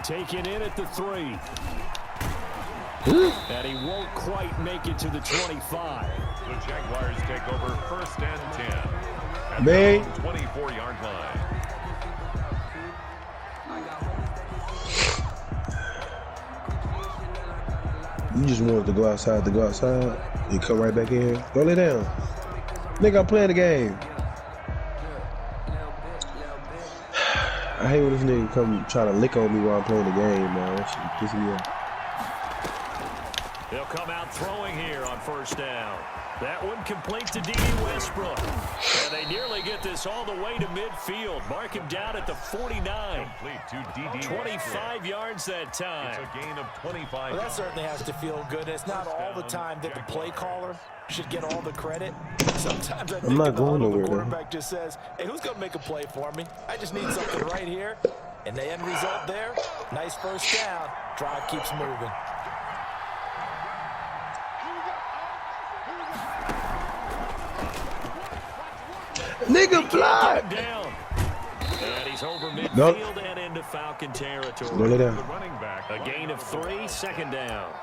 Taken in at the 3. And he won't quite make it to the 25. The Jaguars take over 1st and 10. At Man. the 24-yard line. You just wanted to go outside, and come right back in. Don't lay down. Nigga, I'm playing the game. I hate when this nigga come try to lick on me while I'm playing the game, man. That shit pissing me off. They'll come out throwing here on 1st down. That one complete to D.D. Westbrook. And they nearly get this all the way to midfield. Mark him down at the 49. Complete to D.D. 25 yards that time. It's a gain of 25 Well, that certainly has to feel good. It's not all the time that the play caller should get all the credit. Sometimes I think not going the nowhere, quarterback just says, hey, who's going to make a play for me? I just need something right here. And the end result there, nice 1st down. Drive keeps moving. Nigga, fly! Down. And he's over midfield and into Falcon territory. Roll it down. The running back. A gain of 3, 2nd down.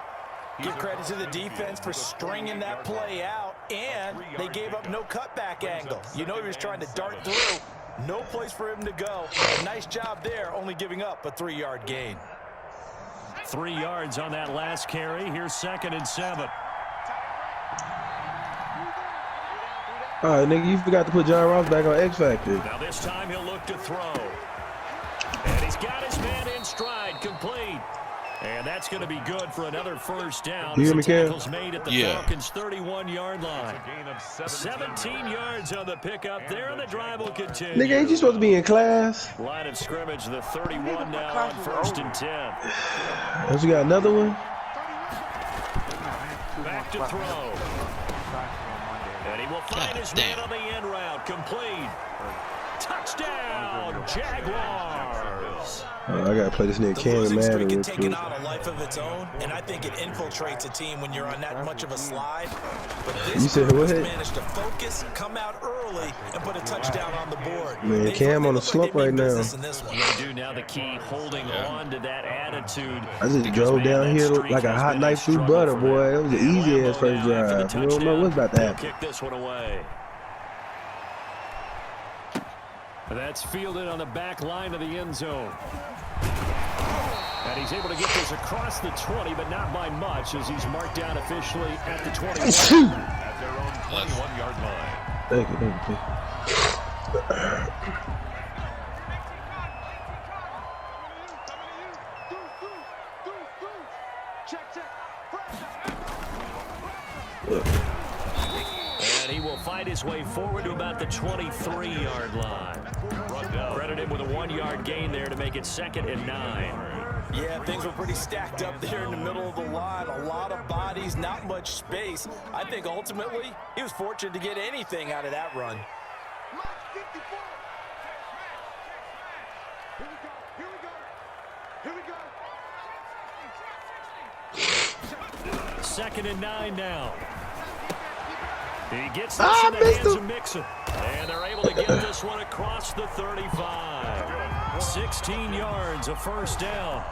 Give credit to the defense for stringing that play out, and they gave up no cutback angle. You know he was trying to dart through. No place for him to go. Nice job there, only giving up a 3-yard gain. 3 yards on that last carry. Here's 2nd and 7. All right, nigga, you forgot to put John Ross back on X Factor. Now this time he'll look to throw. And he's got his man in stride, complete. And that's going to be good for another 1st down. You hear me, Cam? Tackle's made at the Falcons' 31-yard line. 17 yards on the pickup there, and the drive will continue. Nigga, ain't you supposed to be in class? Line of scrimmage, the 31 now on 1st and 10. Oh, you got another one? Back to throw. And he will find his man on the end route. Complete. Touchdown, Jaguars. Oh, I gotta play this nigga Cam Madden real can take quick. on a life of its own, and I think it infiltrates a team when you're on that much of a slide. But this said group what? has managed to focus, come out early, and put a touchdown on the board. Man, Cam on the slump right now. They do now. The key holding on to that attitude. I just drove down here like a hot knife through butter, boy. It was an easy ass first drive. You don't know what's about to happen. Kick this one away. That's fielded on the back line of the end zone. And he's able to get this across the 20, but not by much, as he's marked down officially at the 21. At their own 21-yard line. Thank you. And he will fight his way forward to about the 23-yard line. Credit him with a 1-yard gain there to make it 2nd and 9. Yeah, things were pretty stacked up there in the middle of the line. A lot of bodies, not much space. I think ultimately he was fortunate to get anything out of that run. Second and 9 now. He gets this in the hands of Mixon. And they're able to get this one across the 35. 16 yards, a 1st down.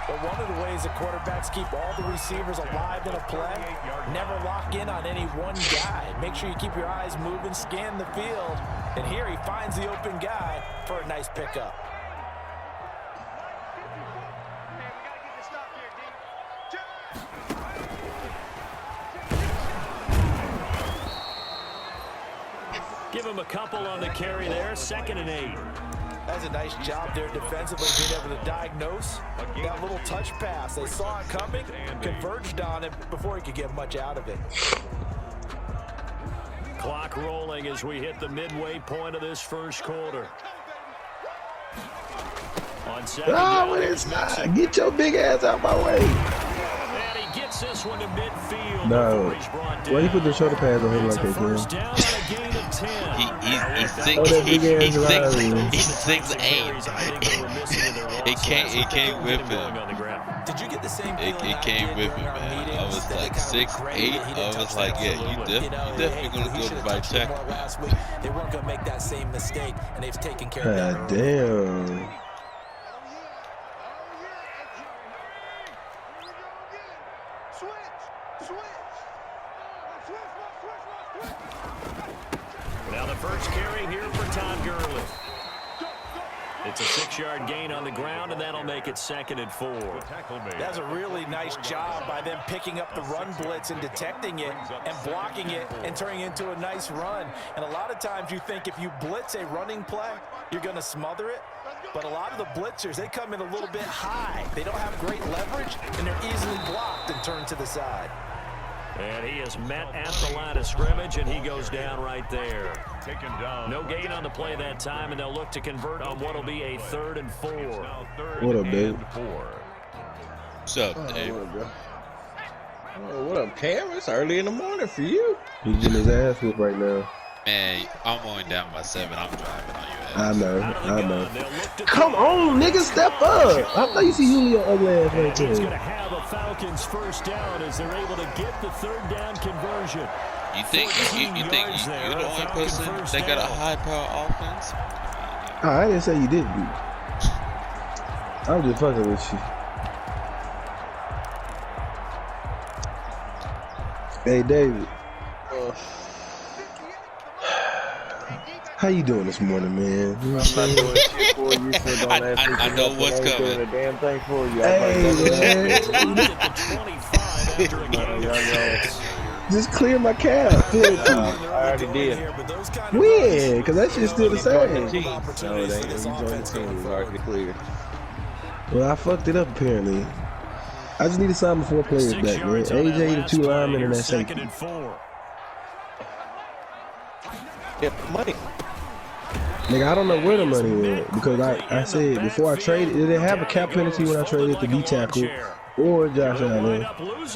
But one of the ways that quarterbacks keep all the receivers alive in a play, never lock in on any one guy. Make sure you keep your eyes moving, scan the field. And here he finds the open guy for a nice pickup. Give him a couple on the carry there. 2nd and 8. That's a nice job there defensively, being able to diagnose that little touch pass. They saw it coming, converged on it before he could get much out of it. Clock rolling as we hit the midway point of this 1st quarter. On 2nd down, get your big ass out my way. And he gets this one to midfield. No. Why you put the shoulder pads on him like that, First down on a gain of 10. He's 6'8". It came with him. Did you get the same feeling? It came with him, man. I was like 6'8". I was like, yeah, you definitely gonna go to the right tackle. They weren't gonna make that same mistake, and they've taken care of that. Damn. Now the first carry here for Todd Gurley. It's a 6-yard gain on the ground, and that'll make it 2nd and 4. That's a really nice job by them picking up the run blitz and detecting it and blocking it and turning it into a nice run. And a lot of times you think if you blitz a running play, you're going to smother it. But a lot of the blitzers, they come in a little bit high. They don't have great leverage, and they're easily blocked and turned to the side. And he is met at the line of scrimmage, and he goes down right there. Taken down. No gain on the play that time, and they'll look to convert on what will be a 3rd and 4. What up, Dave? What's up, Dave? What up, bro? Oh, what up, Cam? It's early in the morning for you. He's getting his ass whooped right now. Man, I'm only down by 7. I'm driving on you. I know. Come on, nigga, step up. I thought you see Julio ugly ass right He's going to there. have a Falcons first down as they're able to get the 3rd down conversion. You think you're the only person that got a high-power offense? I didn't say you didn't. I'm just fucking with you. Hey, David. How you doing this morning, man? I'm not doing shit for you, so don't ask me. I know what's I ain't coming. doing a damn thing for you. Hey, man. Just clear my cab. I already did. When? Because that shit's still the same. No, it ain't. You joined the team. It's already clear. Well, I fucked it up, apparently. I just need to sign my 4 players back, man. AJ, the 2 linemen, and that safety. Get money. Nigga, I don't know where the money went because I said before I traded, it didn't have a cap penalty when I traded the D tackle or Josh Allen,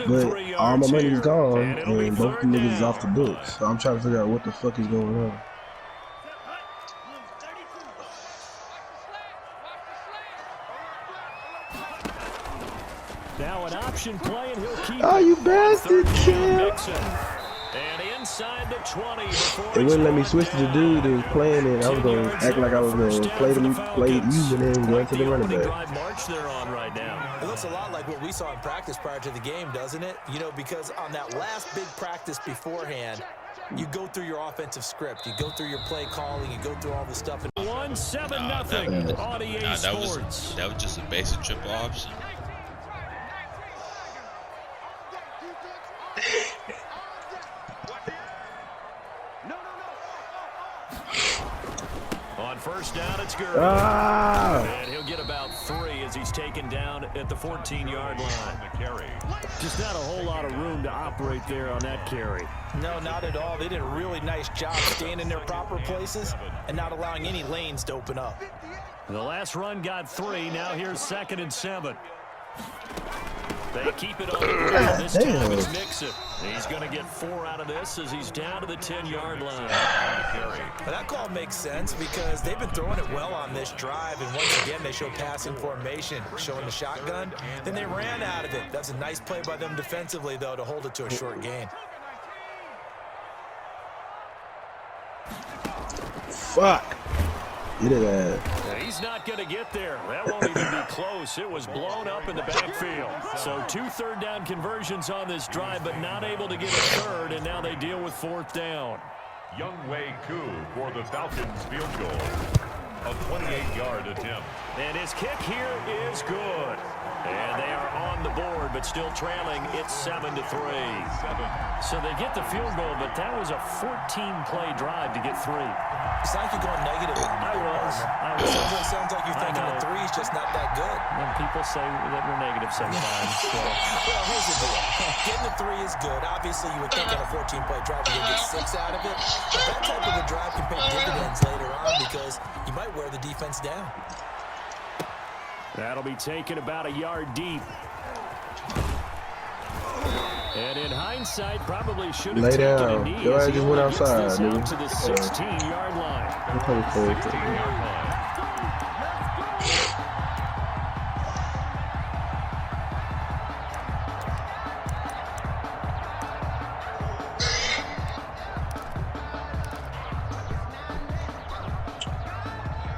but all my money is gone and both the niggas is off the books. So I'm trying to figure out what the fuck is going on. Now an option play, and he'll keep Oh, you bastard, kid! And inside the 20 before They wouldn't let me switch to the dude that was playing it. I was going to act like I was going to play you and then go into the running back. March they're on right now. It looks a lot like what we saw in practice prior to the game, doesn't it? You know, because on that last big practice beforehand, you go through your offensive script. You go through your play calling. You go through all the stuff. 1-7-0 on EA Sports. That was just a basic triple option. On first down, it's Gurley. And he'll get about 3 as he's taken down at the 14-yard line. Just not a whole lot of room to operate there on that carry. No, not at all. They did a really nice job staying in their proper places and not allowing any lanes to open up. The last run got 3. Now here's 2nd and 7. They keep it on the ground. This time it's Mixon. He's going to get 4 out of this as he's down to the 10-yard line. But that call makes sense because they've been throwing it well on this drive, and once again they show passing formation, showing the shotgun. Then they ran out of it. That's a nice play by them defensively, though, to hold it to a short gain. Fuck. Get it out. He's not going to get there. That won't even be close. It was blown up in the backfield. So 2 3rd down conversions on this drive, but not able to get a 3rd, and now they deal with 4th down. Younghoe Koo for the Falcons field goal. A 28-yard attempt. And his kick here is good. And they are on the board, but still trailing. It's 7-3. So they get the field goal, but that was a 14-play drive to get 3. It's like you're going negative. I was. It sounds like you're thinking the 3 is just not that good. And people say that we're negative sometimes. So. Well, here's the deal. Getting the 3 is good. Obviously, you would think on a 14-play drive you're going to get 6 out of it. But that type of a drive can pay dividends later on because you might wear the defense down. That'll be taken about a yard deep. And in hindsight, probably should have taken a knee. Your ass just went outside, nigga. Out to the 16-yard line. 16-yard line.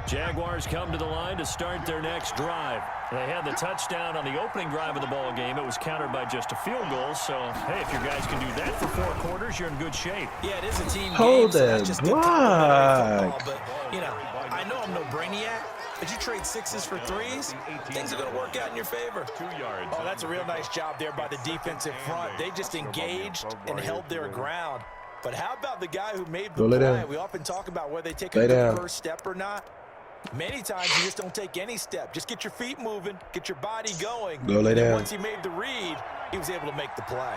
Jaguars come to the line to start their next drive. They had the touchdown on the opening drive of the ball game. It was countered by just a field goal. So, hey, if your guys can do that for 4 quarters, you're in good shape. Yeah, it is a team Hold game. that So that's just block. but, you know, I know I'm no brainiac, but you trade 6s for 3s, things are going to work out in your favor. 2 yards. Oh, that's a real nice job there by the defensive front. They just engaged and held their ground. But how about the guy who made the play? We often talk about whether they take a good first step or not. Many times you just don't take any step. Just get your feet moving, get your body going. Go lay down. Once he made the read, he was able to make the play.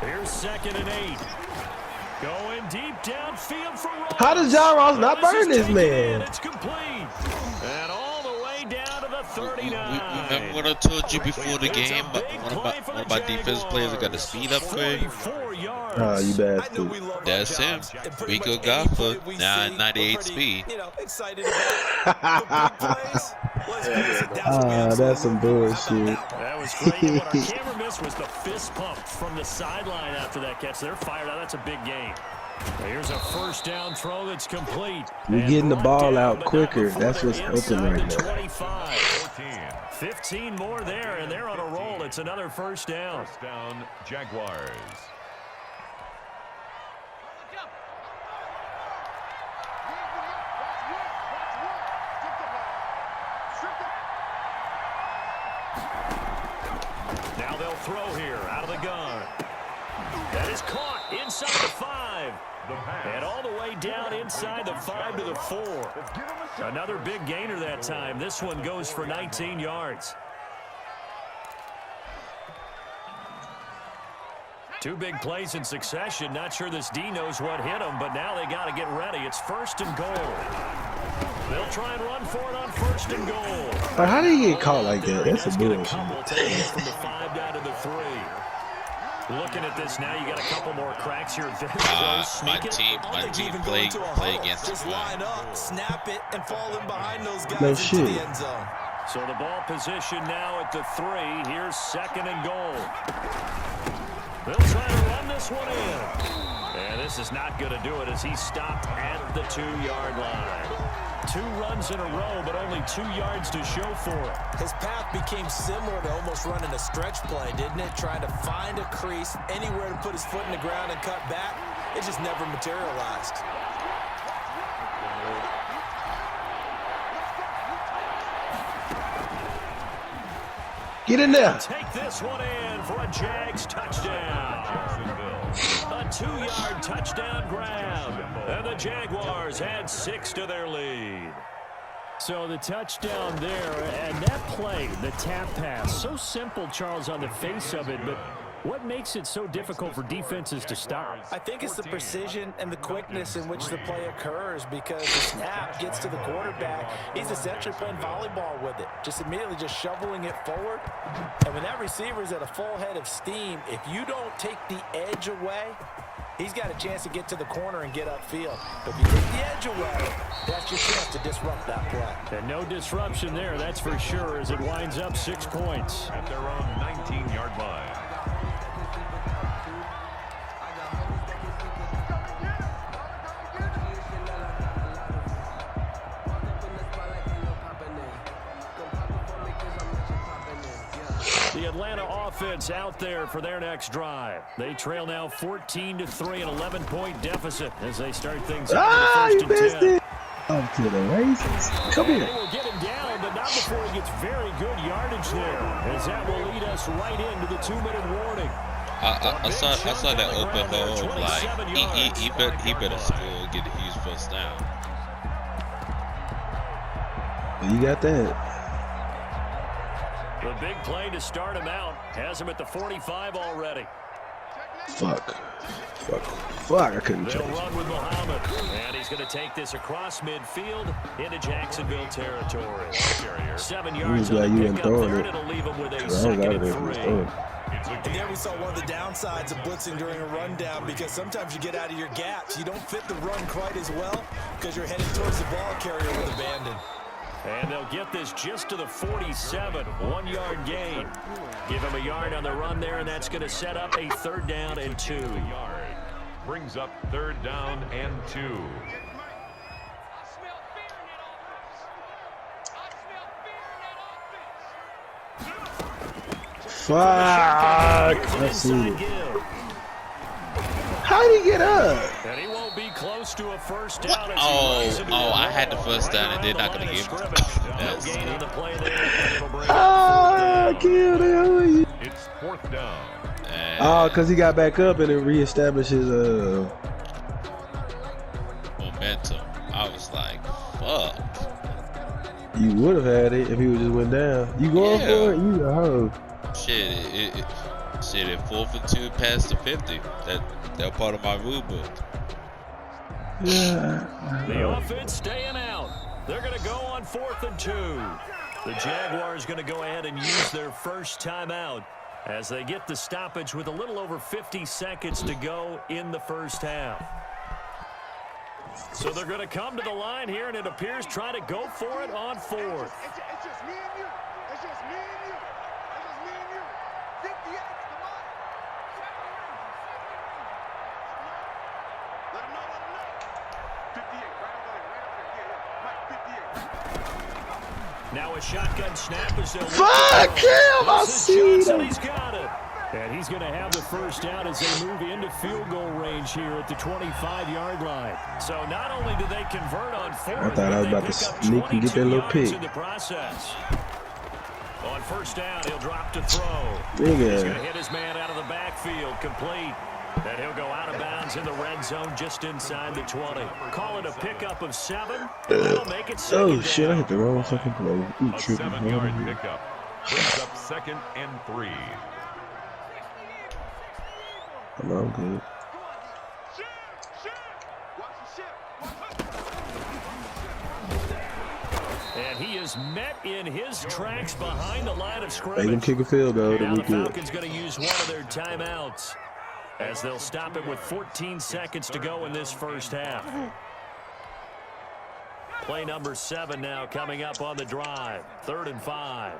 Here's 2nd and 8. Going deep downfield for Ross. How does John Ross not burn this man? It's complete. And all the way down to the 39. Remember what I told you before the game? One of my defense players that got the speed upgrade. Oh, you bastard. That's him. Rico Gaffa, now 98 speed. You know, excited about the big plays. That's some bullshit. That was great. What our camera missed was the fist pump from the sideline after that catch. They're fired out. That's a big gain. Here's a first down throw that's complete. We're getting the ball out quicker. That's what's open right now. 25. 15 more there, and they're on a roll. It's another first down. First down, Jaguars. Now they'll throw here out of the gun. That is caught inside the 5. And all the way down inside the 5 to the 4. Another big gainer that time. This one goes for 19 yards. 2 big plays in succession. Not sure this D knows what hit them, but now they got to get ready. It's 1st and goal. They'll try and run for it on 1st and goal. How did he get caught like that? That's a bullshit. Taking it from the 5 down to the 3. Looking at this now, you got a couple more cracks here. My team play against just line up, snap it, and fall in behind those guys No into shit. the end zone. So the ball position now at the 3. Here's 2nd and goal. They'll try to run this one in. And this is not going to do it as he stopped at the 2-yard line. 2 runs in a row, but only 2 yards to show for it. His path became similar to almost running a stretch play, didn't it? Trying to find a crease, anywhere to put his foot in the ground and cut back. It just never materialized. Get in there. Take this one in for a Jags touchdown. A 2-yard touchdown grab. And the Jaguars add 6 to their lead. So the touchdown there, and that play, the tap pass, so simple, Charles, on the face of it, but what makes it so difficult for defenses to stop? I think it's the precision and the quickness in which the play occurs, because the snap gets to the quarterback. He's essentially playing volleyball with it, just immediately just shoveling it forward. And when that receiver is at a full head of steam, if you don't take the edge away, he's got a chance to get to the corner and get upfield. But if you take the edge away, that's your chance to disrupt that play. And no disruption there, that's for sure, as it winds up 6 points. At their own 19-yard line. The Atlanta offense out there for their next drive. They trail now 14-3, an 11-point deficit as they start things out You in the first missed and 10. it. Up to the races. Come They here. will get him down, but not before he gets very good yardage there, as that will lead us right into the 2-minute warning. I saw that open hole. Like he better score, get a huge first down. You got that. The big play to start him out has him at the 45 already. Fuck, I couldn't They'll change. run with Muhammad, and he's going to take this across midfield into Jacksonville territory. 7 yards glad on you the ain't pickup throwing there, it. and it'll leave him with a I was 2nd out and of there 3. And there we saw one of the downsides of blitzing during a rundown, because sometimes you get out of your gaps. You don't fit the run quite as well because you're headed towards the ball carrier with abandon. And they'll get this just to the 47, 1-yard gain. Give him a yard on the run there, and that's going to set up a 3rd down and 2. Brings up 3rd down and 2. Fuck! Let's see. How did he get up? And he won't be close to a first down. I had the first down and they're not going to give him. Kill him. It's 4th down. Oh, because he got back up and it reestablished his momentum. I was like, fuck. You would have had it if he would just went down. You going for it? You a hoe. Shit, at 4th and 2 past the 50. That part of my rule book. Yeah. The offense staying out. They're going to go on 4th and 2. The Jaguars going to go ahead and use their first timeout as they get the stoppage with a little over 50 seconds to go in the first half. So they're going to come to the line here, and it appears trying to go for it on 4th. It's just me and you. It's just me and you. It's just me and you. 58, come on. Let him know. 58, right over there. Yeah. Mike, 58. Now a shotgun snap as they'll Fuck him! I see him. He's got it. And he's going to have the first down as they move into field goal range here at the 25-yard line. So not only do they convert on 4th, I thought I was about to sneak and get that little pick. In the process. On first down, he'll drop to throw. He's going to hit his man out of the backfield, complete. And he'll go out of bounds in the red zone just inside the 20. Call it a pickup of 7. That'll make it 2nd Oh shit, I hit the wrong fucking play. A 7-yard pickup. Brings up 2nd and 3. I'm good. And he is met in his tracks behind the line of scrimmage. They can kick a field goal. Now the Falcons going to use one of their timeouts as they'll stop it with 14 seconds to go in this first half. Play number 7 now coming up on the drive. 3rd and 5.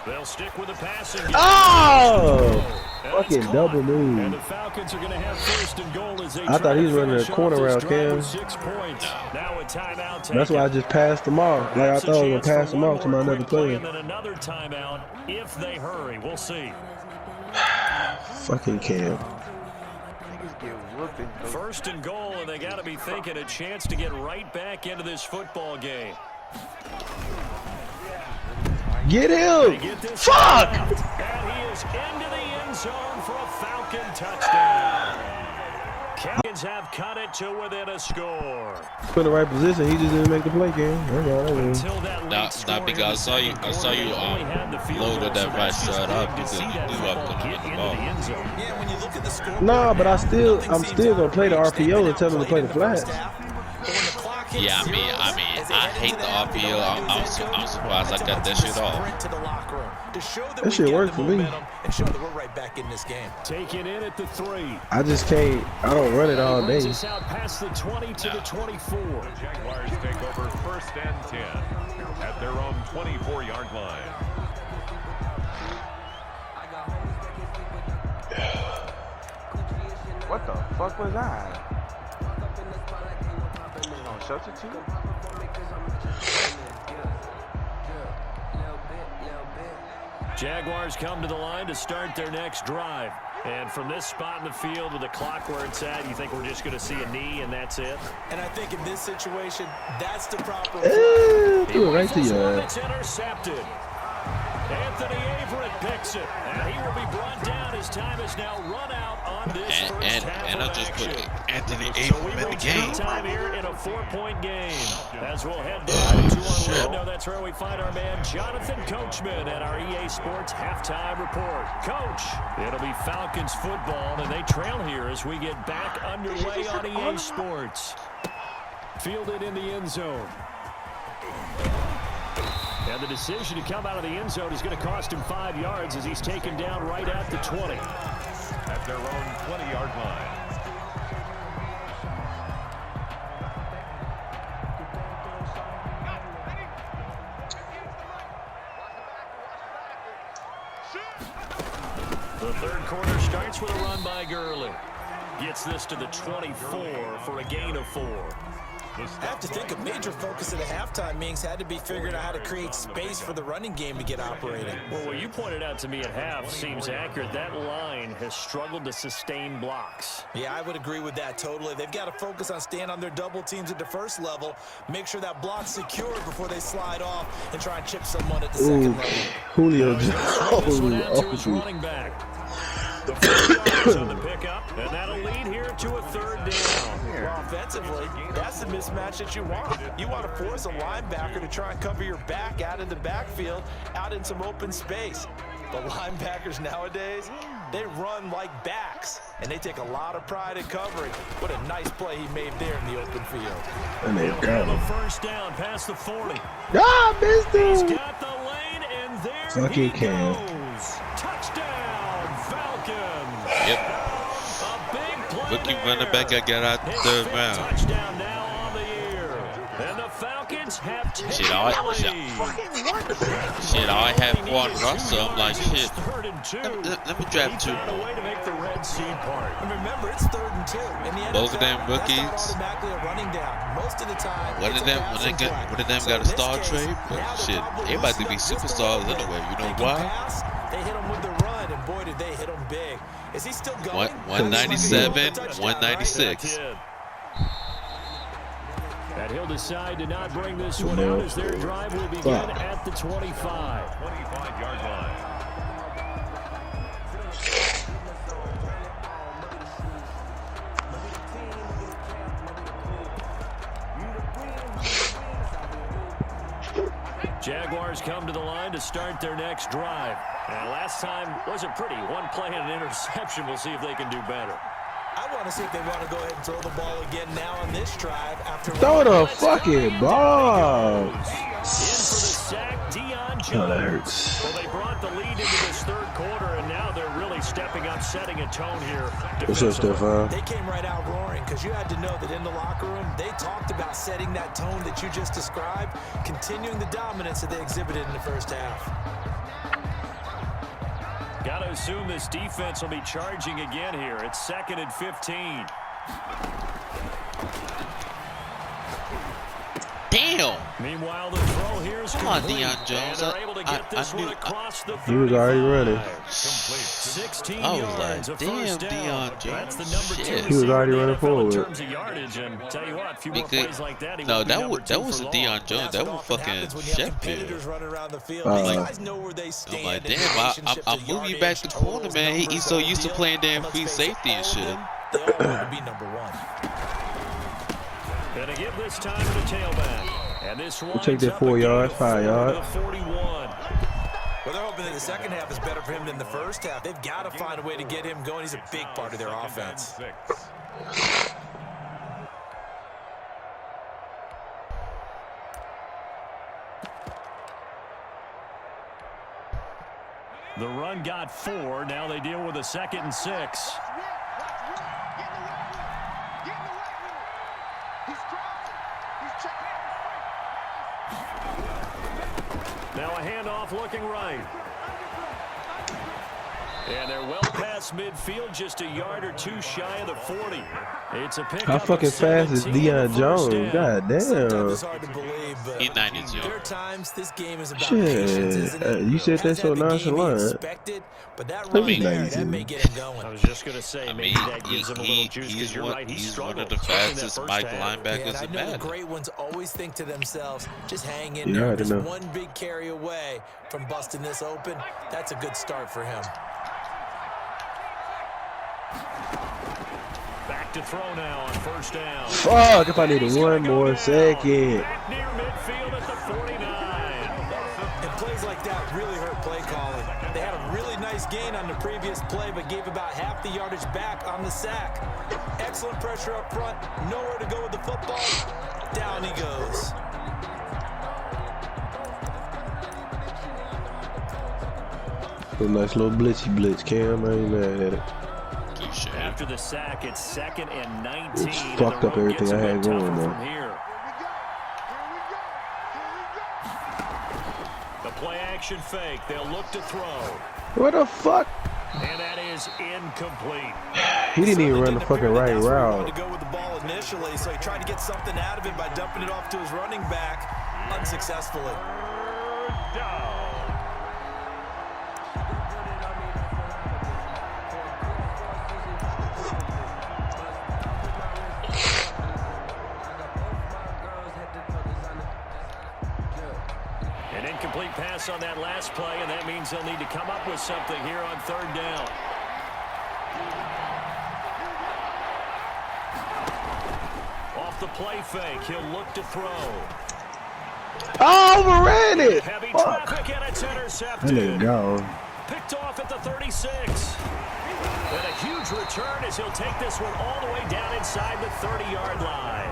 They'll stick with the passing game. Oh! Fucking double move. And the Falcons are going to have 1st and goal as they I thought he was running a corner route, Cam. 6 points. Now a timeout. That's why I just passed them off. Like I thought I was going to pass them off to my another player. And then another timeout if they hurry. We'll see. Fucking Cam. 1st and goal, and they got to be thinking a chance to get right back into this football game. Get him! Fuck! And he is into the end zone for a Falcon touchdown. Falcons have cut it to within a score. Put in the right position, he just didn't make the play, Cam. Not because I saw you loaded that right side up because you knew I was going to get the ball. Yeah, when you look at the score. Nah, but I'm still gonna play the RPO and tell them to play the flats. Yeah, I mean, I hate the RPO. I'm surprised I got that shit off. That shit worked for me. And show that we're right back in this game. Taking in at the 3. I just can't. I don't run it all day. Brings us out past the 20 to the 24. The Jaguars take over 1st and 10 at their own 24-yard line. What the fuck was that? Substitute? Jaguars come to the line to start their next drive. And from this spot in the field with the clock where it's at, you think we're just going to see a knee and that's it? And I think in this situation, that's the proper Threw it right to you. It's intercepted. Anthony Averett picks it, and he will be brought down. His time is now run out on this first half and of I just action. put Anthony So Averett we in the reach game. time here in a 4-point game. As we'll head down to Orlando, that's where we find our man Jonathan Coachman at our EA Sports halftime report. Coach, it'll be Falcons football, and they trail here as we get back underway on EA Sports. Fielded in the end zone. And the decision to come out of the end zone is going to cost him 5 yards as he's taken down right at the 20. At their own 20-yard line. The third quarter starts with a run by Gurley. Gets this to the 24 for a gain of 4. I have to think a major focus at a halftime meetings had to be figuring out how to create space for the running game to get operating. Well, what you pointed out to me at half seems accurate. That line has struggled to sustain blocks. Yeah, I would agree with that totally. They've got to focus on staying on their double teams at the first level, make sure that block's secured before they slide off and try and chip someone at the second level. Julio Jones. Running back. The 4 yards on the pickup, and that'll lead here to a third down. Well, offensively, that's the mismatch that you want. You want to force a linebacker to try and cover your back out in the backfield, out in some open space. The linebackers nowadays, they run like backs, and they take a lot of pride in covering. What a nice play he made there in the open field. And they got him. First down past the 40. Ah, missed him. He's got the lane, and there he goes. Touchdown, Falcons. Yep. A big play. Rookie running back I got out the third round. Touchdown now on the year. And the Falcons have taken Shit, I had one Russell. I'm like, shit. Let me grab 2 more. Way to make the red seed part. And remember, it's 3rd and 2. In the NFL, Both of them rookies. that's not automatically a running down. Most of the time, One of them got a star trade, but shit, everybody to be superstars anyway. You know why? They hit him with the run, and boy, did they hit him big. Is he still going? 197, 196. And he'll decide to not bring this one out as their drive will begin at the 25. 25-yard line. Jaguars come to the line to start their next drive. And last time wasn't pretty. One play and an interception. We'll see if they can do better. I want to see if they want to go ahead and throw the ball again now on this drive. After throw the fucking ball. In for the sack, Deion Jones. Oh, that hurts. Well, they brought the lead into this third quarter, and now they're really stepping up, setting a tone here. What's up, Stefan? They came right out roaring because you had to know that in the locker room, they talked about setting that tone that you just described, continuing the dominance that they exhibited in the first half. Got to assume this defense will be charging again here. It's 2nd and 15. Damn. Meanwhile, the throw here is Come on, complete. Deion Jones. And they're able to get this one across the 35. He was already running. 16 I was yards, like, a damn, first down. Deion That's the Jones. number 2 Shit. He was already running in forward. terms of yardage, and tell you what, a few more plays like that, he No, would be number that 2 wasn't for long. Deion Jones. That was fucking Sheffield. Running around the field. These guys know where they stand. I'm like, damn, I'm moving back the corner, man. He's so used to playing damn free safety and shit. They all want to be number 1. Gonna give this time to the tailback. And this We'll take that 4 yards, 5 yards. 41. Well, they're hoping that the second half is better for him than the first half. They've got to find a way to get him going. He's a big part of their offense. The run got 4. Now they deal with a 2nd and 6. Now a handoff looking right. And they're well past midfield, just a yard or 2 shy of the 40. It's a pick. How fucking fast is Deion Jones? God damn. It's hard to believe, but He 90s, yo. there are times this game is about Shit. patience, isn't it? You said that so Hasn't had the game he nonchalant. expected, but that Let run me there, 92. that may get him going. I was just going to say, I maybe mean, that gives him a little juice, because you're right, he he's struggled. one of the especially in that fastest first Mike half. linebackers And I in know the Madden. great ones always think to themselves, just hang in Yeah, there. I Just know. one big carry away from busting this open. That's a good start for him. Back to throw now on first down. Fuck, if I needed one more second. Back near midfield at the 49. And plays like that really hurt play calling. They had a really nice gain on the previous play, but gave about half the yardage back on the sack. Excellent pressure up front. Nowhere to go with the football. Down he goes. A nice little blitz, Cam. I ain't mad at it. After the sack, it's 2nd and 19. It's fucked up everything I had going, though. The play play-action fake. They'll look to throw. What the fuck? And that is incomplete. He didn't even run the fucking right route. To go with the ball initially, so he tried to get something out of it by dumping it off to his running back unsuccessfully. Down. An incomplete pass on that last play, and that means they'll need to come up with something here on third down. Off the play fake, he'll look to throw. Oh, overran it. Heavy Fuck. traffic, and it's That intercepted. nigga gone. Picked off at the 36. And a huge return as he'll take this one all the way down inside the 30-yard line.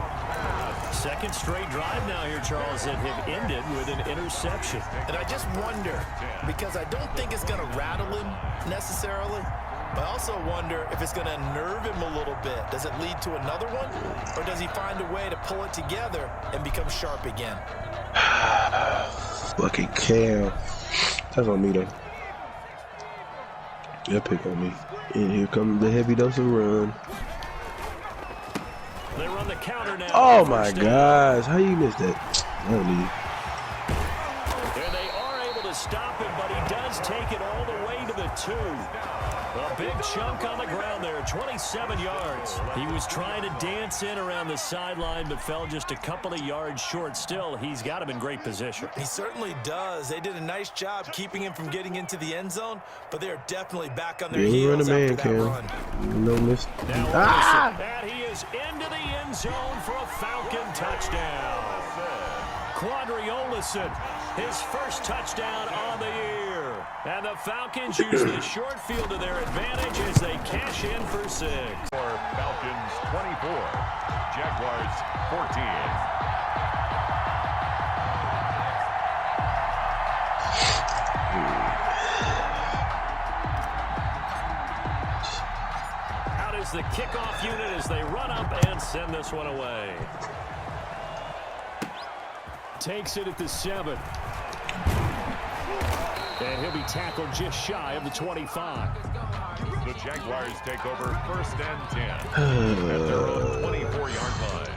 Second straight drive now here, Charles, that have ended with an interception. And I just wonder, because I don't think it's going to rattle him necessarily, but I also wonder if it's going to nerve him a little bit. Does it lead to another one, or does he find a way to pull it together and become sharp again? Fucking Cam. That's on me, though. Yeah, pick on me. And here comes the heavy dose of run. They run the counter now. Oh, my gosh. How you missed that? I don't need. And they are able to stop him, but he does take it all the way to the 2. A big chunk on the ground there, 27 yards. He was trying to dance in around the sideline, but fell just a couple of yards short. Still, he's got him in great position. He certainly does. They did a nice job keeping him from getting into the end zone, but they're definitely back on their heels after that run. No miss. Now, and he is into the end zone for a Falcon touchdown. Quadri Olison, his first touchdown on the year. And the Falcons use the short field to their advantage as they cash in for 6. For Falcons 24, Jaguars 14. Out is the kickoff unit as they run up and send this one away. Takes it at the 7. And he'll be tackled just shy of the 25. The Jaguars take over 1st and 10 at their own 24-yard line.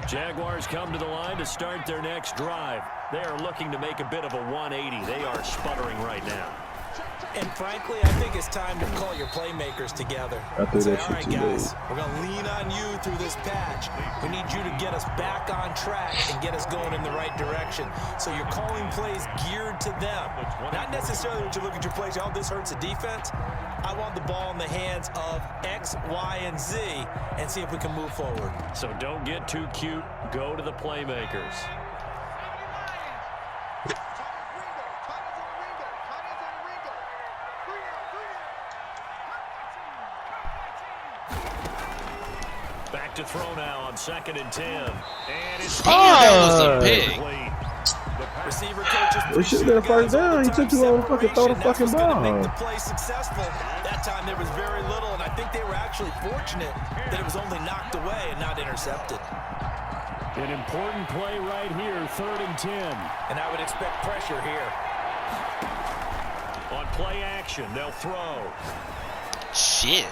Jaguars come to the line to start their next drive. They are looking to make a bit of a 180. They are sputtering right now. And frankly, I think it's time to call your playmakers together. Say, all right, guys, we're going to lean on you through this patch. We need you to get us back on track and get us going in the right direction. So you're calling plays geared to them. Not necessarily what you look at your plays, oh, this hurts the defense. I want the ball in the hands of X, Y, and Z and see if we can move forward. So don't get too cute. Go to the playmakers. Back to throw now on 2nd and 10. And it's that was a pick. Receiver coaches. It should have been a first down. He took too long to fucking throw the fucking ball. Make the play successful. That time there was very little, and I think they were actually fortunate that it was only knocked away and not intercepted. An important play right here, 3rd and 10. And I would expect pressure here. On play action, they'll throw. Shit.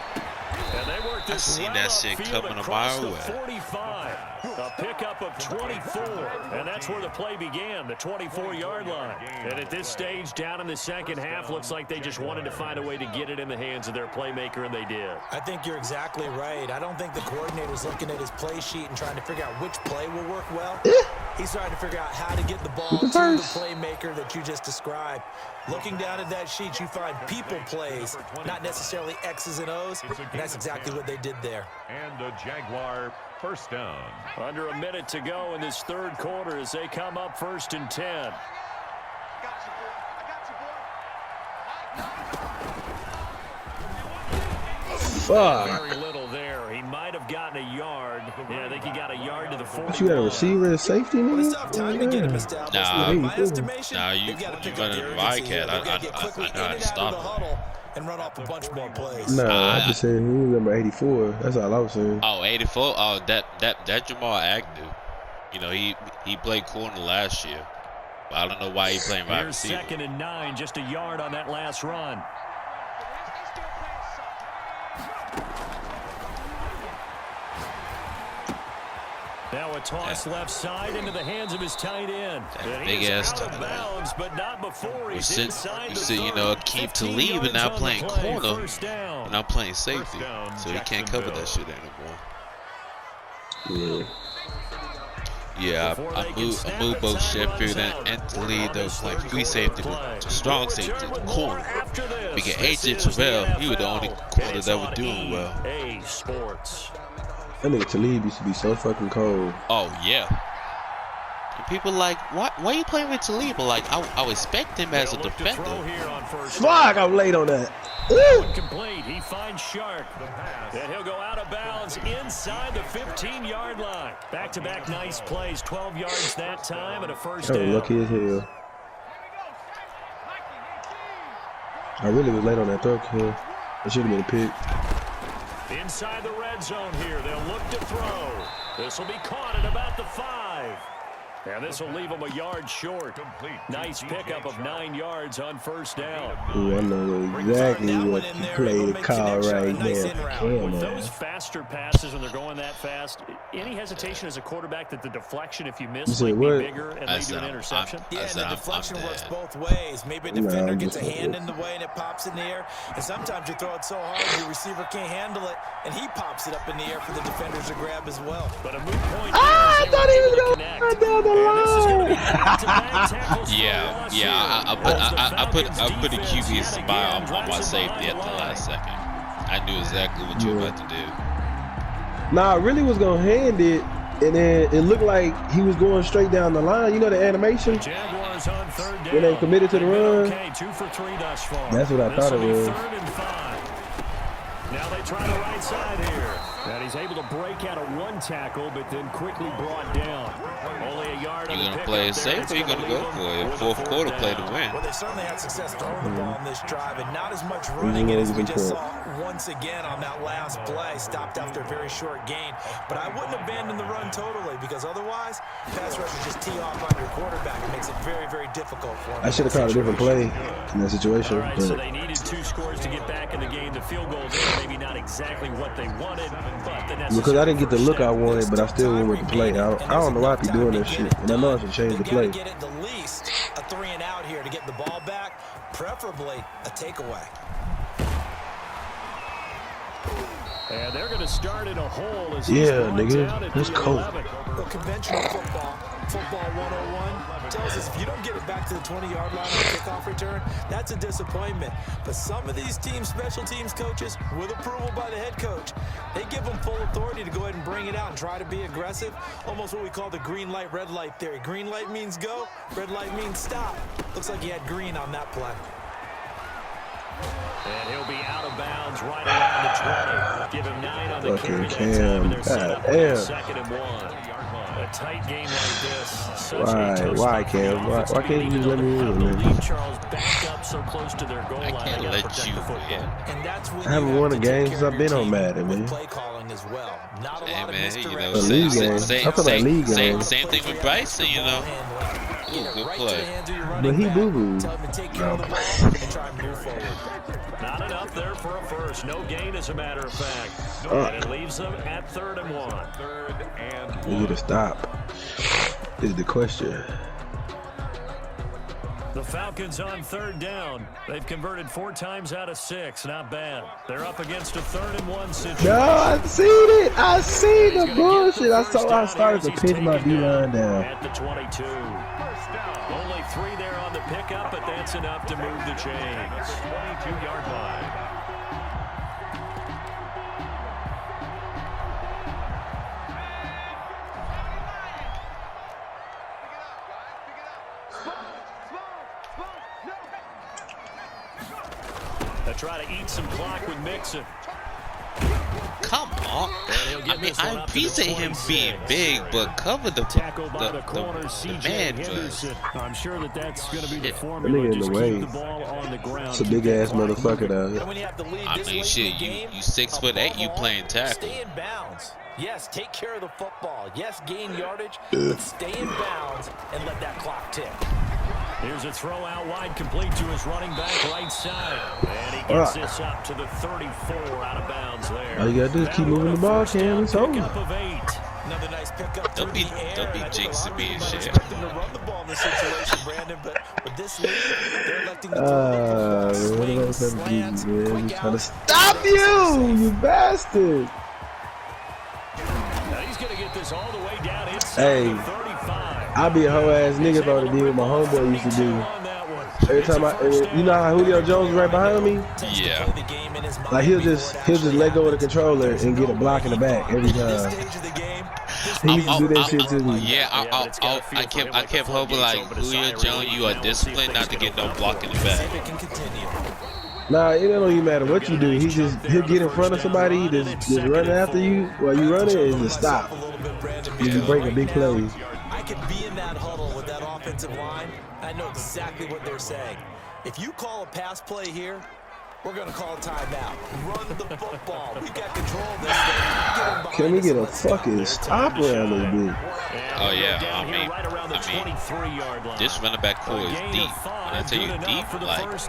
And they work this I seen that shit coming a mile away. 45. A pickup of 24. And that's where the play began, the 24-yard line. And at this stage, down in the second half, looks like they just wanted to find a way to get it in the hands of their playmaker, and they did. I think you're exactly right. I don't think the coordinator's looking at his play sheet and trying to figure out which play will work well. He's trying to figure out how to get the ball to the playmaker that you just described. Looking down at that sheet, you find people plays, not necessarily X's and O's, and that's exactly what they did there. And a Jaguar 1st down. Under a minute to go in this 3rd quarter as they come up 1st and 10. Fuck. Very little there. He might have gotten a yard. Yeah, I think he got a yard to the But you got a receiver and safety, Well, nigga? it's tough time to get him established. Nah, In my estimation, you they've got to pick up running the the urgency here. Wildcat. They've got to get quickly in I know how and to out of stop the him. huddle and run off a bunch more plays. Nah, I just said he was number 84. That's all I was saying. Oh, 84. Oh, that Jamal Agnew. You know, he played corner last year. But I don't know why he playing wide Here's receiver. 2nd and 9, just a yard on that last run. Now a toss left side into the hands of his tight end. Big ass out of bounds, but not before he's inside the you know, Akeem Talib and now playing corner and now playing safety. So he can't cover that shit anymore. Yeah, I moved both Sheffield and Talib. They was playing free safety to strong safety, corner. We get AJ Terrell. He was the only corner that was doing well. That nigga Talib used to be so fucking cold. Oh yeah. And people like, why you playing with Talib? Like, I would expect him as a defender. Fuck, I'm late on that. Incomplete. He finds Shark. And he'll go out of bounds inside the 15-yard line. Back-to-back nice plays. 12 yards that time and a first down. Lucky as hell. I really was late on that throw kill. It should have been a pick. Inside the red zone here. They'll look to throw. This will be caught at about the 5. And this will leave him a yard short. Nice pickup of 9 yards on first down. Ooh, I know exactly what you play to call right now. With those faster passes when they're going that fast, any hesitation as a quarterback that the deflection, if you miss, might be bigger and lead to an interception? Yeah, and the deflection works both ways. Maybe a defender gets a hand in the way and it pops in the air. And sometimes you throw it so hard your receiver can't handle it, and he pops it up in the air for the defenders to grab as well. But a moot point. I thought he was going down the line. Yeah. I put a QB spy on my safety at the last second. I knew exactly what you were about to do. Nah, I really was gonna hand it, and then it looked like he was going straight down the line. You know the animation? Jaguars on 3rd down. When they committed to the run. Okay, 2 for 3 thus far. That's what I thought it was. 3rd and 5. Now they try the right side here. And he's able to break out of one tackle, but then quickly brought down. Only a yard. You're going to play it safe or you're going to go for it? Fourth quarter play to win. Well, they certainly had success throwing the ball on this drive, and not as much running it as we just saw once again on that last play. Stopped after a very short gain. But I wouldn't abandon the run totally, because otherwise, pass rushers just tee off on your quarterback. It makes it very, very difficult for him. I should have called a different play in that situation. All right, so they needed 2 scores to get back in the game. The field goal there, maybe not exactly what they wanted, but the necessary. Because I didn't get the look I wanted, but I still went with the play. I don't know why I be doing that shit, and I know I should change the play. Get at the least a 3 and out here to get the ball back, preferably a takeaway. And they're going to start in a hole as nigga, that's cold. Well, conventional football 101 tells us if you don't get it back to the 20-yard line on a kickoff return, that's a disappointment. But some of these special teams coaches, with approval by the head coach, they give them full authority to go ahead and bring it out and try to be aggressive. Almost what we call the green light, red light theory. Green light means go, red light means stop. Looks like he had green on that play. And he'll be out of bounds right around the 20. Give him 9 on the carry that time, and they're set up with 2nd and 1. A tight game like this. Why, Cam? Why can't you just let me in, man? Charles back up so close to their goal line. I can't let you in. I haven't won a game since I've been on Madden, man. Play calling as well. Not a Hey, lot man, of you know, A league game. I'm talking about league game. Same thing with Bryson, you know. Good play. But he boo-booed. Not enough there for a first. No gain, as a matter of fact. And it leaves them at 3rd and 1. 3rd and 1. We need to stop. Is the question. The Falcons on 3rd down. They've converted 4 times out of 6. Not bad. They're up against a 3rd and 1 situation. No, I seen it. I seen the bullshit. I started to pitch my D-line down. At the 22. Only 3 there on the pickup, but that's enough to move the chains. 22-yard line. They try to eat some clock with Mixon. Come on. I mean, I appreciate him being big, but cover the man first. I'm sure that's going to be the That formula. nigga in the way. The ball on the ground. It's a big ass motherfucker down here. And when you have the lead I this mean, late shit, in the game, you 6'8", you playing tackle. Stay in bounds. Yes, take care of the football. Yes, gain yardage, but stay in bounds and let that clock tick. Here's a throw out wide, complete to his running back right side. And he gets this up to the 34, out of bounds there. All you gotta do is keep moving the ball, Cam. It's over. Another nice pickup through the air. Don't be jinxing me and shit. Expect them to run the ball in this situation, Brandon, but with this lead, they're electing to throw the swing, slants, quick Trying to outs. stop you bastard. Now he's going to get this all the way down inside Hey, the 35. I be a hoe ass nigga if I would do what my homeboy used to do. Every time you know how Julio Jones is right behind me? Yeah. Like he'll just let go of the controller and get a block in the back every time. He used to do that shit to me. Yeah, I kept hoping like Julio Jones, you are disciplined not to get no block in the back. Nah, it don't even matter what you do. He'll get in front of somebody, just run after you while you running and just stop. You just break a big play. I could be in that huddle with that offensive line. I know exactly what they're saying. If you call a pass play here, we're going to call a timeout. Run the football. We've got control of this thing. Can we get a fucking stop around this bitch? Oh yeah, I mean, this running back core is deep. When I tell you deep, like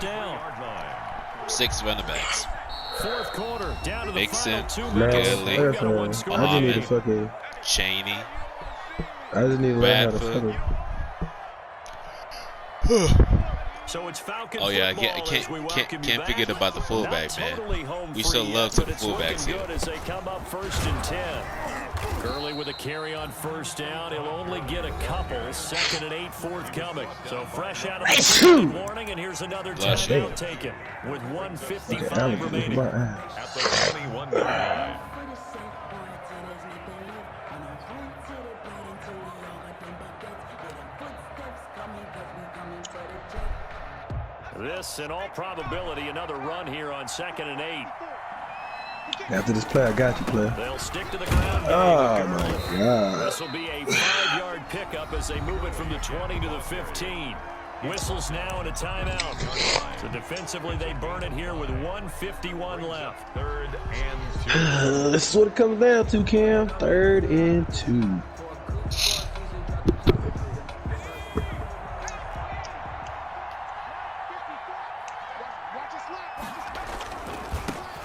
6 running backs. Fourth quarter, down to the Mixon, Man, I just need a fucking Cheney. I just need to learn how to fucking. So it's Falcon Oh yeah, can't forget about the fullback, man. We show love to the fullbacks here. As they come up 1st and 10. Gurley with a carry on 1st down. He'll only get a couple. 2nd and 8 forthcoming. So fresh out of the warning, and here's another timeout taken with 1:55 remaining. At the 21-yard line. This, in all probability, another run here on 2nd and 8. After this play, I got you, player. They'll stick to the ground. Oh my God. This will be a 5-yard pickup as they move it from the 20 to the 15. Whistles now and a timeout. So defensively, they burn it here with 1:51 left. 3rd and 2. This is what it comes down to, Cam. 3rd and 2.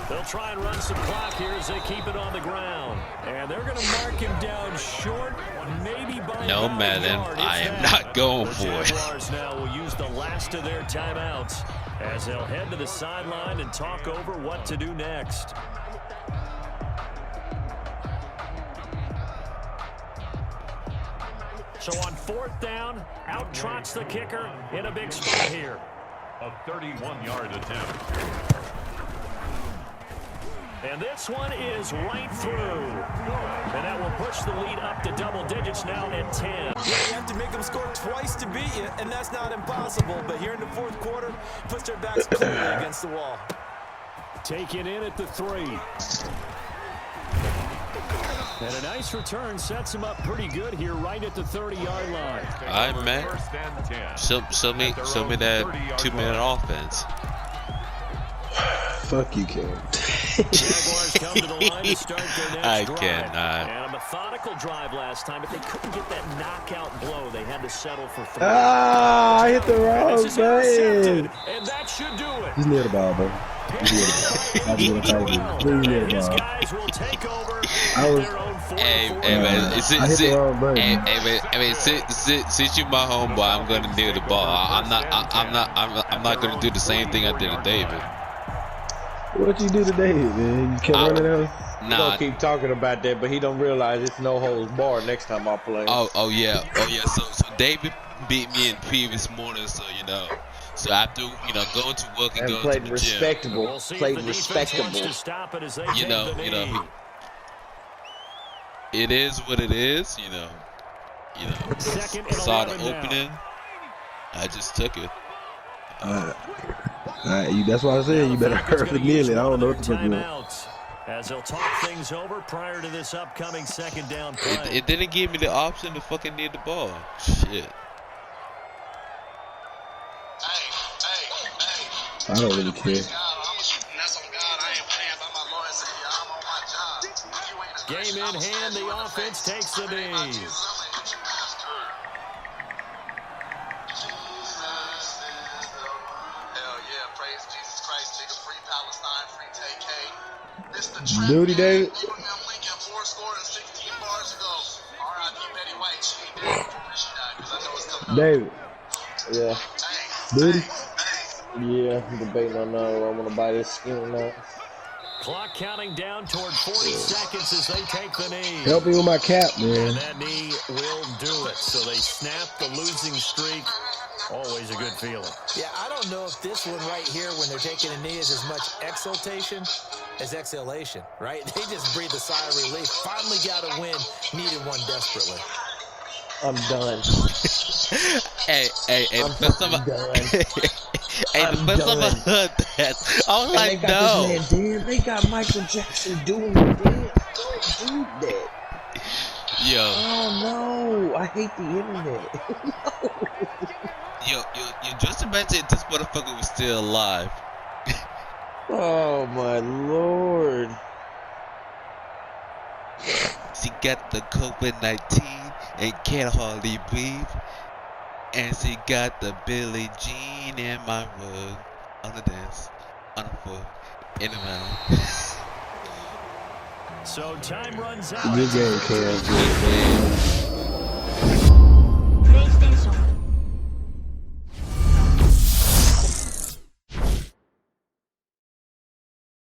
They'll try and run some clock here as they keep it on the ground. And they're going to mark him down short, maybe by No, Madden, I am not going for it. Jaguars now will use the last of their timeouts as they'll head to the sideline and talk over what to do next. So on 4th down, out trots the kicker in a big spot here. A 31-yard attempt. And this one is right through. And that will push the lead up to double digits now at 10. Yeah, you have to make them score twice to beat you, and that's not impossible. But here in the 4th quarter, puts their backs clearly against the wall. Taken in at the 3. And a nice return sets him up pretty good here right at the 30-yard line. All right, man. Show me that 2-minute offense. Fuck you, Cam. Jaguars come to the line to start their next I drive. cannot. And a methodical drive last time, but they couldn't get that knockout blow. They had to settle for 3. Ah, I hit the wrong This is intercepted, button. and that should do it. He's near the ball, bro. He's near the ball. He's near the His ball. guys will take over I was- their own 4-4. Hey, man. Since you my homeboy, I'm gonna near the ball. I'm not gonna do the same thing I did to David. What you do today, man? You kept running out? He Nah. gonna keep talking about that, but he don't realize it's no holds barred next time I play. Oh yeah. So David beat me in previous morning, so you know. So after going to work and And going played to the gym, respectable. We'll see if Played the defense respectable. wants to stop it as they you take know, the knee. it is what it is. You know. Second and Saw the 11 now. opening. I just took it. That's why I said you better hurry nearly. I don't know what the fuck you want. Timeouts. As they'll talk things over prior to this upcoming second down play. It didn't give me the option to fucking need the ball. Shit. I don't really care. Game in hand, the offense takes the knee. Duty, David. David. Yeah. Duty. Yeah, I'm debating on I want to buy this skin or not. Clock counting down toward 40 seconds as they take the knee. Help me with my cap, man. And that knee will do it. So they snap the losing streak. Always a good feeling. Yeah, I don't know if this one right here, when they're taking a knee, is as much exultation as exhalation, right? They just breathe a sigh of relief. Finally got a win. Needed one desperately. I'm done. Hey, I'm the first time I heard that, I was like, no. This man, damn, they got Michael Jackson doing the dance. Don't do that. Yo. Oh, no. I hate the internet. Yo, just imagine this motherfucker was still alive. Oh, my Lord. She got the COVID-19 and can't hardly breathe. And she got the Billie Jean in my rug. On the dance, on the foot, in the mouth. So time runs out. Good game, Cam. Good game.